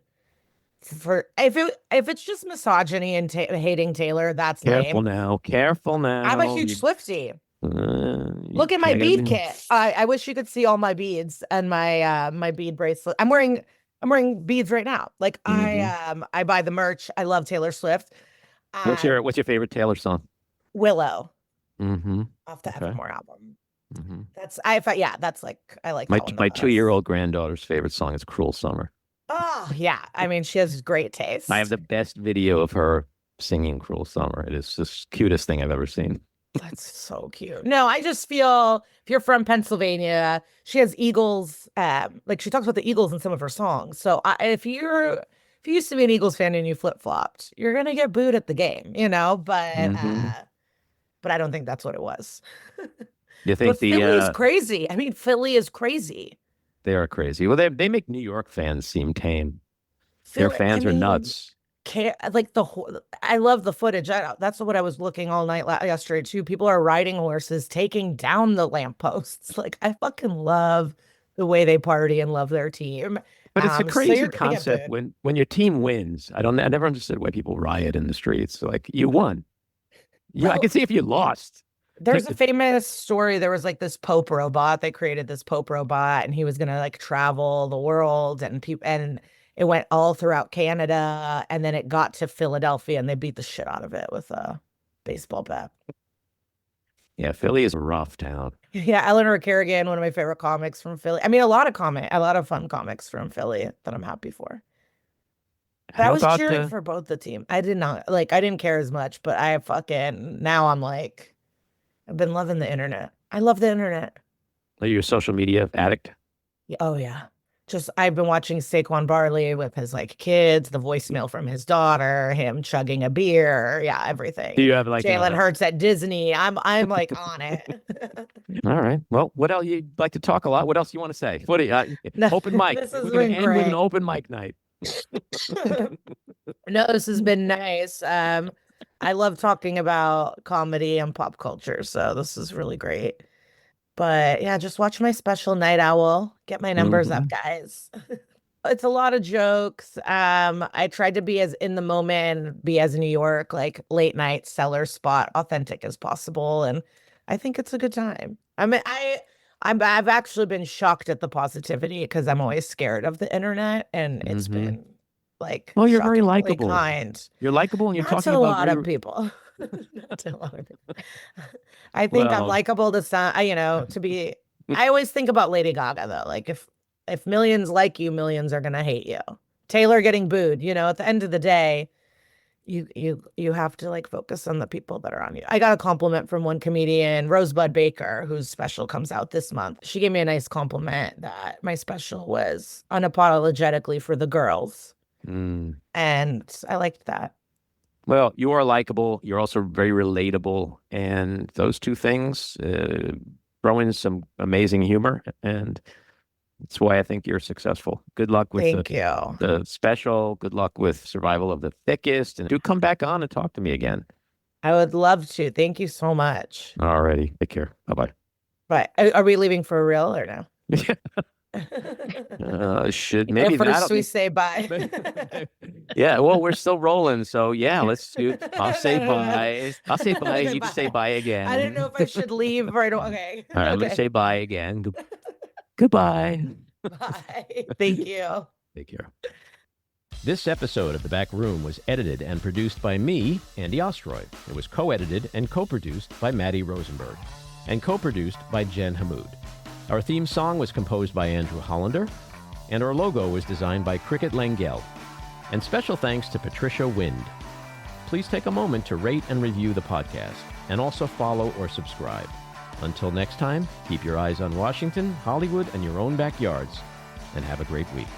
For if it's just misogyny and hating Taylor, that's Careful lame. now. Careful now. I'm a huge Swiftie. Look at my bead kit. I wish you could see all my beads and my my bead bracelet. I'm wearing beads right now. Like I buy the merch. I love Taylor Swift. What's your favorite Taylor song? Willow. Off the Evermore album. That's like I like my that one 2-year-old granddaughter's favorite song is Cruel Summer. Oh yeah. I mean, she has great taste. I have the best video of her singing Cruel Summer. It is the cutest thing I've ever seen. That's so cute. No, I just feel if you're from Pennsylvania, she has Eagles. Like she talks about the Eagles in some of her songs. So if you used to be an Eagles fan and you flip flopped, you're gonna get booed at the game, you know. But I don't think that's what it was. You think Philly is crazy? I mean, Philly is crazy. They are crazy. Well, they make New York fans seem tame. Their fans are nuts. I love the footage. That's what I was looking all night yesterday too. People are riding horses, taking down the lampposts. Like I fucking love the way they party and love their team. But it's a crazy concept when your team wins. I never understood why people riot in the streets. Like you won. Yeah, I can see if you lost. There's a famous story. There was like this Pope robot. They created this Pope robot, and he was gonna like travel the world, and it went all throughout Canada, and then it got to Philadelphia, and they beat the shit out of it with a baseball bat. Yeah, Philly is a rough town. Yeah, Eleanor Kerrigan, one of my favorite comics from Philly. I mean, a lot of fun comics from Philly that I'm happy for. But I was cheering for both the team. I didn't care as much, but now I'm like, I've been loving the internet. I love the internet. Are you a social media addict? Yeah, oh yeah. I've been watching Saquon Barkley with his like kids, the voicemail from his daughter, him chugging a beer. Yeah, everything. Do you have like Jalen Hurts at Disney? I'm like on it. All right. Well, what else you'd like to talk a lot? What else you want to say? What do you, open mic? We're going to end with an open mic night. No, this has been nice. I love talking about comedy and pop culture, so this is really great. But yeah, just watch my special Night Owl. Get my numbers up, guys. It's a lot of jokes. I tried to be as in the moment, be as New York, like late night cellar spot, authentic as possible, and I think it's a good time. I mean, I've actually been shocked at the positivity because I'm always scared of the internet, and it's been like, well, you're very likable. Kind. You're likable, and you're talking about a lot of people. Not to a lot of people. I think I'm likable to some. To be. I always think about Lady Gaga though. Like if millions like you, millions are gonna hate you. Taylor getting booed. At the end of the day, you have to like focus on the people that are on you. I got a compliment from one comedian, Rosebud Baker, whose special comes out this month. She gave me a nice compliment that my special was unapologetically for the girls. And I liked that. Well, you are likable. You're also very relatable. And those two things throw in some amazing humor. And that's why I think you're successful. Good luck with the special. Good luck with survival of the thickest. And do come back on and talk to me again. I would love to. Thank you so much. All righty. Take care. Bye-bye. Bye. Are we leaving for real or no? Should maybe first we say bye. Yeah, well, we're still rolling, so yeah, let's do. I'll say bye. I'll say bye. You can say bye again. I didn't know if I should leave right away. Okay. All right, let's say bye again. Goodbye. Bye. Thank you. Take care. This episode of The Back Room was edited and produced by me, Andy Ostroy. It was co-edited and co-produced by Matty Rosenberg, and co-produced by Jen Hammoud. Our theme song was composed by Andrew Hollander, and our logo was designed by Cricket Langell. And special thanks to Patricia Wind. Please take a moment to rate and review the podcast, and also follow or subscribe. Until next time, keep your eyes on Washington, Hollywood, and your own backyards, and have a great week.